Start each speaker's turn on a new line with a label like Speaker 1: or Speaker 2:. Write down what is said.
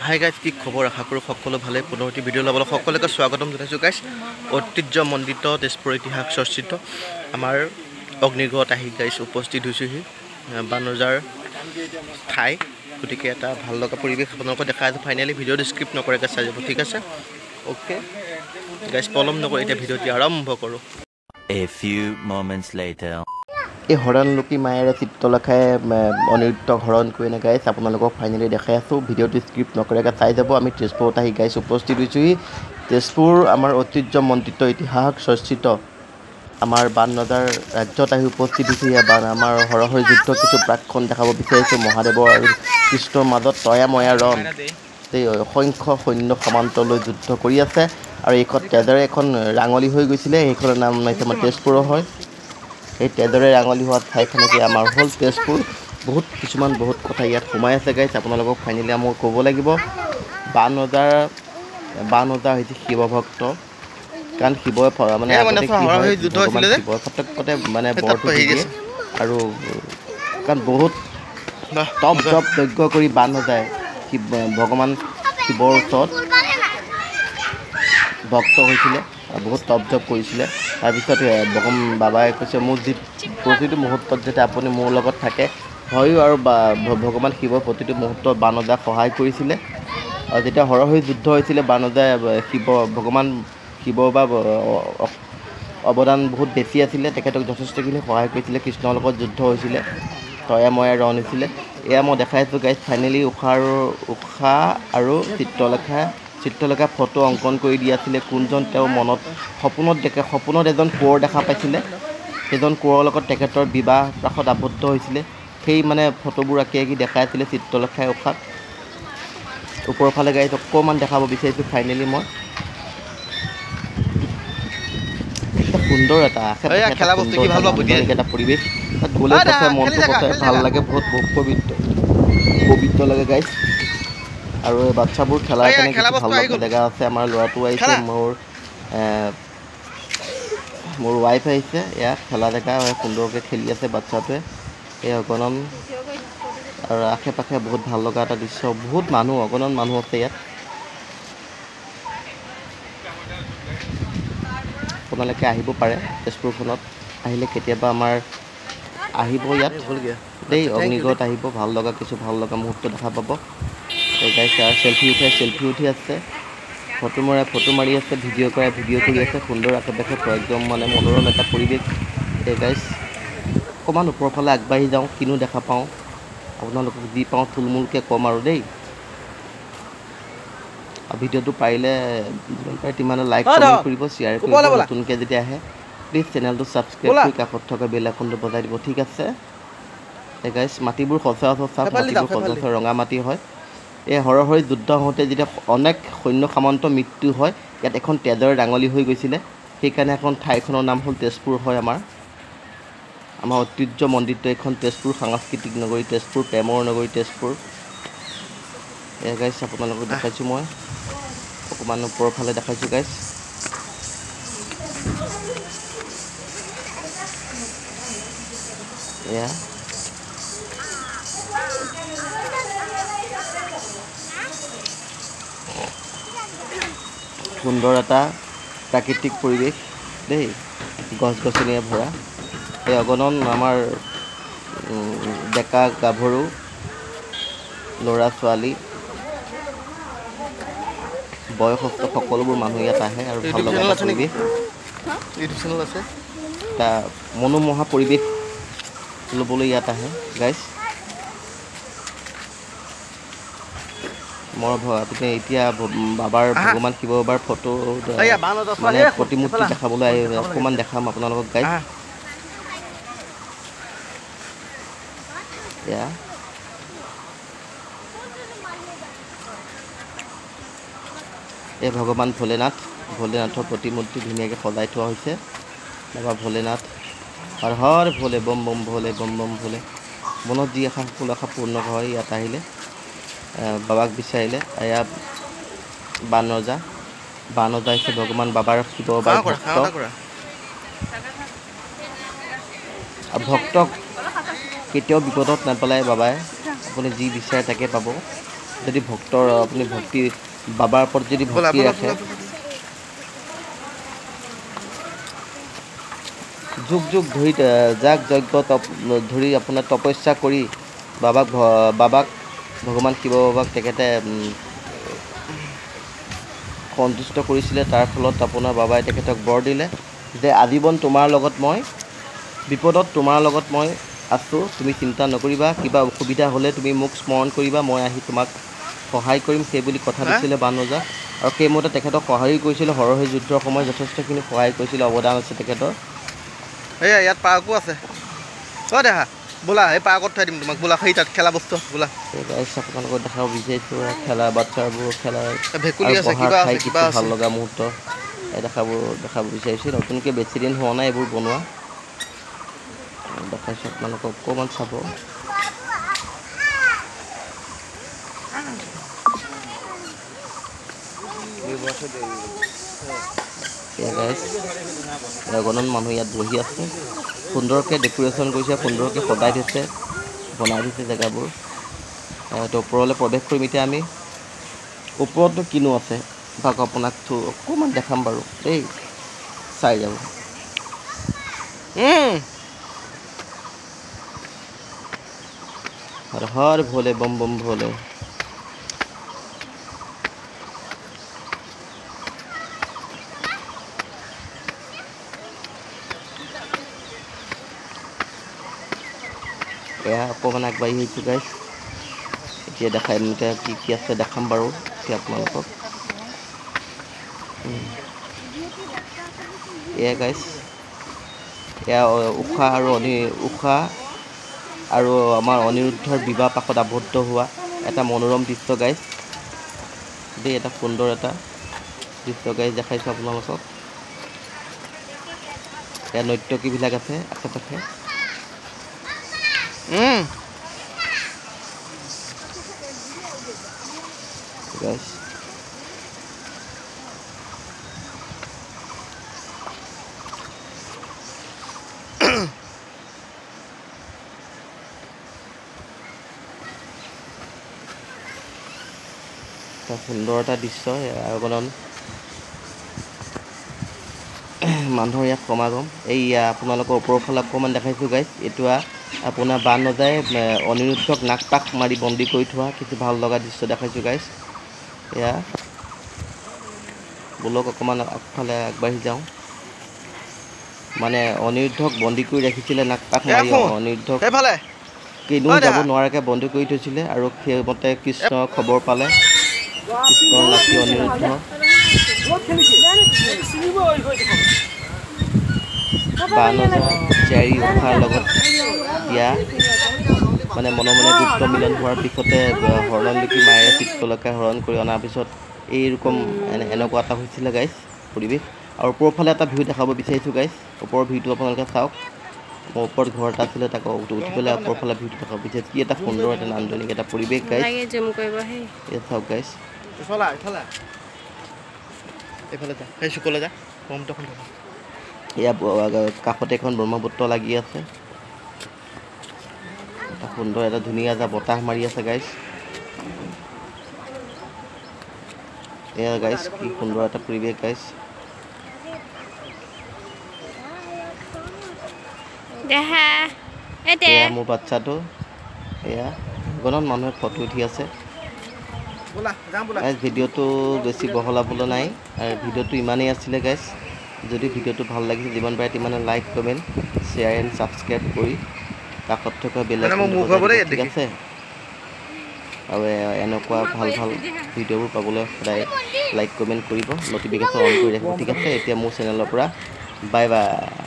Speaker 1: Hi guys, কি খবৰ? আশা কৰোঁ সকলো ভালে। পুনৰটি ভিডিঅ' ল'বলৈ সকলোকে স্বাগতম জনাইছোঁ গাইজ। ঐতিহ্যমণ্ডিত তেজপুৰ ইতিহাস চৰ্চিত আমাৰ অগ্নিগড়ত আহি গাইজ উপস্থিত হৈছোঁহি। বানৰজাৰ ঠাই, গতিকে এটা ভাল লগা পৰিৱেশ আপোনালোকক দেখাই আছোঁ। ফাইনেলি ভিডিঅ'টো স্ক্ৰিপ্ট নকৰাকৈ চাই যাব, ঠিক আছে? অ'কে গাইজ, পলম নকৰি এতিয়া ভিডিঅ'টি আৰম্ভ কৰোঁ।
Speaker 2: A few moments later.
Speaker 1: এই হৰণলোকী মায়েৰে চিত্ৰলেখাই অনিৰুদ্ধ হৰণ কৰি গাইজ আপোনালোকক ফাইনেলি দেখাই আছোঁ। ভিডিঅ'টো স্ক্ৰিপ্ট নকৰাকৈ চাই যাব। আমি তেজপুৰত আহি গাইজ উপস্থিত হৈছোঁহি। তেজপুৰ আমাৰ ঐতিহ্যমণ্ডিত ইতিহাস চৰ্চিত আমাৰ বানৰজাৰ ৰাজ্যত আহি উপস্থিত হৈছোঁহি। আমাৰ হৰহৰি যুদ্ধ কিছু প্ৰাক্ষণ দেখাব বিচাৰিছোঁ। মহাদেৱৰ আৰু কৃষ্ণৰ মাজত তয়াময়া ৰণ, এই অসংখ্য সৈন্য সমান্তলৈ যুদ্ধ কৰি আছে। আৰু এইখন তেজেৰে এখন ৰাঙলী হৈ গৈছিলে, সেইখনৰ নাম আমাৰ তেজপুৰৰ হয়। এই তেজেৰে ৰাঙলী হোৱা ঠাইখনকে আমাৰ হ'ল তেজপুৰ। বহুত কথা ইয়াত সোমাই আছে গাইজ, আপোনালোকক ফাইনেলি মই ক'ব লাগিব। বানৰজাৰ হৈছে শিৱভক্ত, কাৰণ শিৱই মানে শিৱই ফটকতে মানে বৰটো দি দিয়ে। আৰু কাৰণ বহুত তপ জপ যজ্ঞ কৰি বানৰজাই ভগৱান শিৱৰ ওচৰত ভক্ত হৈছিলে, বহুত তপ জপ কৰিছিলে। তাৰপিছত বাবাই কৈছে, মোক প্ৰতিটো মুহূৰ্তত যাতে আপুনি মোৰ লগত থাকে। হয়ো, আৰু ভগৱান শিৱৰ প্ৰতিটো মুহূৰ্তত বানৰজাক সহায় কৰিছিলে। আৰু যেতিয়া হৰহৰি যুদ্ধ হৈছিলে, বানৰজাই ভগৱান শিৱৰ অৱদান বহুত বেছি আছিলে, তেখেতক যথেষ্টখিনি সহায় কৰিছিলে। কৃষ্ণৰ লগত যুদ্ধ হৈছিলে, তয়াময়া ৰণ হৈছিলে। এয়া মই দেখাইছোঁ গাইজ। ফাইনেলি ঊষা আৰু চিত্ৰলেখাই ফটো অংকন কৰি দি আছিলে। কোনজন তেওঁ মনত সপোনত এজন কোঁৱৰ দেখা পাইছিলে, সেইজন কোঁৱৰৰ লগত তেখেতৰ বিবাহ প্ৰাশত আবদ্ধ হৈছিলে। সেই মানে ফটোবোৰ আঁকি দেখাই আছিলে চিত্ৰলেখাই ঊষাক। ওপৰৰ ফালে গাইজ অকণমান দেখাব বিচাৰিছোঁ ফাইনেলি মই। সুন্দৰ এটা পৰিৱেশ, তাত গ'লে সঁচাই মনটো সঁচাই ভাল লাগে, বহুত পবিত্ৰ লাগে গাইজ। আৰু এই বাচ্ছাবোৰ খেলাৰ কাৰণে কিছু ভাল লগা জেগা আছে। আমাৰ ল'ৰাটো আহিছে, মোৰ ৱাইফ আহিছে। এয়া খেলা জেগা সুন্দৰকৈ খেলি আছে বাচ্ছাটোৱে, এই অগণন। আৰু আশে পাশে বহুত ভাল লগা এটা দৃশ্য, বহুত অগণন মানুহ আছে ইয়াত। আপোনালোকে আহিব পাৰে তেজপুৰখনত, আহিলে কেতিয়াবা আমাৰ আহিব ইয়াত দেই, অগ্নিগড়ত আহিব। ভাল লগা মুহূৰ্ত দেখা পাব। এই গাইজ চেলফি উঠি আছে, ফটো মাৰি আছে, ভিডিঅ' কৰি আছে। সুন্দৰ আশে পাশে একদম মানে মনোৰম এটা পৰিৱেশ। এই গাইজ অকণমান ওপৰৰ ফালে আগবাঢ়ি যাওঁ, কিনো দেখা পাওঁ আপোনালোকক যি পাওঁ থুলমূলকৈ ক'ম আৰু দেই। ভিডিঅ'টো পাৰিলে যিমান পাৰে তিমানে লাইক কমেণ্ট কৰিব, শ্বেয়াৰ কৰিব। নতুনকৈ যেতিয়া আহে প্লিজ চেনেলটো ছাবস্ক্ৰাইব কৰি কাষত থকা বেল আইকনটো বজাই দিব, ঠিক আছে? এই গাইজ মাটিবোৰ সচৰাচৰ ৰঙা মাটি হয়। এই হৰহৰি যুদ্ধ হওঁতে যেতিয়া অনেক সৈন্য সামন্ত মৃত্যু হয়, ইয়াত এখন তেজৰ ৰাঙলী হৈ গৈছিলে। সেইকাৰণে এখন ঠাইখনৰ নাম হ'ল তেজপুৰ হয়। আমাৰ ঐতিহ্যমণ্ডিত এইখন তেজপুৰ, সাংস্কৃতিক নগৰী তেজপুৰ, প্ৰেমৰ নগৰী তেজপুৰ। এয়া গাইজ আপোনালোকক দেখাইছোঁ মই, অকণমান ওপৰৰ ফালে দেখাইছোঁ গাইজ। এয়া সুন্দৰ এটা প্ৰাকৃতিক পৰিৱেশ দেই, গছ গছনিৰে ভৰা। এই অগণন আমাৰ ডেকা গাভৰু ল'ৰা ছোৱালী বয়সস্থ সকলোবোৰ মানুহ ইয়াত আহে। আৰু ভাল লগা পৰিৱেশ, এটা মনোমোহা পৰিৱেশ ল'বলৈ ইয়াত আহে গাইজ। আপুনি এতিয়া ভগৱান শিৱ বাবাৰ ফটো মানে প্ৰতিমূৰ্তি দেখাবলৈ অকণমান দেখাম আপোনালোকক গাইজ। এয়া এই ভগৱান ভোলেনাথৰ প্ৰতিমূৰ্তি ধুনীয়াকৈ সজাই থোৱা হৈছে। বাবা ভোলেনাথ, হৰ হৰ ভোলে, বম বম ভোলে, বম বম ভোলে। মনত যি আশা সকলো আশা পূৰ্ণ হয় ইয়াত আহিলে, বাবাক বিচাৰিলে। এয়া বানৰজা হৈছে ভগৱান বাবাৰ শিৱ বাবাৰ ভক্ত। ভক্তক কেতিয়াও বিপদত নেপেলায় বাবাই, আপুনি যি বিচাৰে তাকে পাব। যদি ভক্তৰ আপুনি ভক্তি বাবাৰ ওপৰত যদি ভক্তি ৰাখে যুগ যুগ ধৰি যাগ যজ্ঞ ধৰি আপোনাৰ তপস্যা কৰি বাবাক ভগৱান শিৱ বাবাক তেখেতে সন্তুষ্ট কৰিছিলে তাৰ ফলত আপোনাৰ বাবাই তেখেতক বৰ দিলে যে আজীৱন তোমাৰ লগত মই বিপদত তোমাৰ লগত মই আছোঁ তুমি চিন্তা নকৰিবা কিবা অসুবিধা হ'লে তুমি মোক স্মৰণ কৰিবা মই আহি তোমাক সহায় কৰিম সেই বুলি কথা দিছিলে বান ৰজা আৰু সেইমতে তেখেতক সহায়ো কৰিছিলে হৰহী যুদ্ধৰ সময়ত যথেষ্টখিনি সহায় কৰিছিলে অৱদান আছে তেখেতৰ
Speaker 3: এয়া ইয়াত পাৰ্কো আছে অ' দেখা বোলা এই পাৰ্কত থৈ দিম তোমাক বোলা সেই তাত খেলা বস্তু বোলা
Speaker 1: আপোনালোকক দেখাব বিচাৰিছোঁ খেলা বাচ্চাবোৰ খেলাৰ
Speaker 3: ভেকুলী আছে কিবা আছে কিবা
Speaker 1: ভাল লগা মুহূৰ্ত দেখাব বিচাৰিছোঁ নতুনকৈ বেছি দিন হোৱা নাই এইবোৰ বনোৱা দেখাইছোঁ আপোনালোকক অকণমান চাব গণন মানুহ ইয়াত বহি আছে সুন্দৰকৈ ডেক'ৰেশ্যন কৰিছে সুন্দৰকৈ সজাই দিছে বনাই দিছে জেগাবোৰ তো ওপৰলৈ প্ৰৱেশ কৰিম এতিয়া আমি ওপৰতনো কিনো আছে ভাগ আপোনাক অকণমান দেখাম বাৰু দেই চাই যাব হৰ হৰ ভোলে বম বম ভোলে এয়া অকণমান আগবাঢ়ি আহিছোঁ গাইছ এতিয়া দেখাই এতিয়া কি আছে দেখাম বাৰু এতিয়া আপোনালোকক এয়া গাইছ এয়া ঊষা আৰু আমাৰ অনিৰুদ্ধৰ বিবাহ পাশত আবদ্ধ হোৱা এটা মনোৰম দৃশ্য গাইছ দেই এটা সুন্দৰ এটা দৃশ্য গাইছ দেখাইছোঁ আপোনালোকক এয়া নৰ্তকীবিলাক আছে আশে পাশে guys সুন্দৰ এটা দৃশ্য আৰু মানুহৰ ইয়াত সমাগম এইয়া আপোনালোকৰ ওপৰৰ ফালে অকণমান দেখাইছোঁ গাইছ এইটো আপোনাৰ বান ৰজাই অনিৰুদ্ধক নাক পাক মাৰি বন্দী কৰি থোৱা কিছু ভাল লগা দৃশ্য দেখাইছোঁ গাইছ এয়া বোলক অকণমান আগফালে আগবাঢ়ি যাওঁ মানে অনিৰুদ্ধক বন্দী কৰি ৰাখিছিলে নাক পাক মাৰি অনিৰুদ্ধক কিনো যাব নোৱাৰাকৈ বন্দী কৰি থৈছিলে আৰু সেইমতে কৃষ্ণৰ খবৰ পালে কৃষ্ণৰ নাতি অনিৰুদ্ধ বান ৰজা জীয়াৰী ঊষাৰ লগত বিয়া মানে মনে গুপ্ত মিলন হোৱাৰ পিছতে হৰণলিপি মায়েৰে চিত্ৰলেখাই হৰণ কৰি অনাৰ পিছত এইৰকম এনেকুৱা এটা হৈছিলে গাইছ পৰিৱেশ আৰু ওপৰৰ ফালে এটা ভিউ দেখাব বিচাৰিছোঁ গাইছ ওপৰৰ ভিউটো আপোনালোকে চাওক মোৰ ওপৰত ঘৰ এটা আছিলে তাক উঠি পেলাই ওপৰৰ ফালে ভিউটো দেখাব বিচাৰিছোঁ কি এটা সুন্দৰ এটা নান্দনিক এটা পৰিৱেশ গাইছ ইয়াত চাওক গাইছ এয়া কাষতে এখন ব্ৰহ্মপুত্ৰ লাগি আছে এটা সুন্দৰ এটা ধুনীয়া এটা বতাহ মাৰি আছে গাইছ এয়া গাইছ কি সুন্দৰ এটা পৰিৱেশ গাইছ এয়া মোৰ বাচ্চাটো এয়া গণন মানুহে ফটো উঠি আছে গাইছ ভিডিঅ'টো বেছি বহলাবলৈ নাই আৰু ভিডিঅ'টো ইমানেই আছিলে গাইছ যদি ভিডিঅ'টো ভাল লাগিছে যিমান পাৰে তিমানে like comment share and subscribe কৰি কাষত থকা বেল আইকনটো ঠিক আছে আৰু এনেকুৱা ভাল ভিডিঅ'বোৰ পাবলৈ সদায় লাইক কমেণ্ট কৰিব নটিফিকেশ্যন অন কৰি ৰাখিব ঠিক আছে এতিয়া মোৰ চেনেলৰ পৰা বাই বাই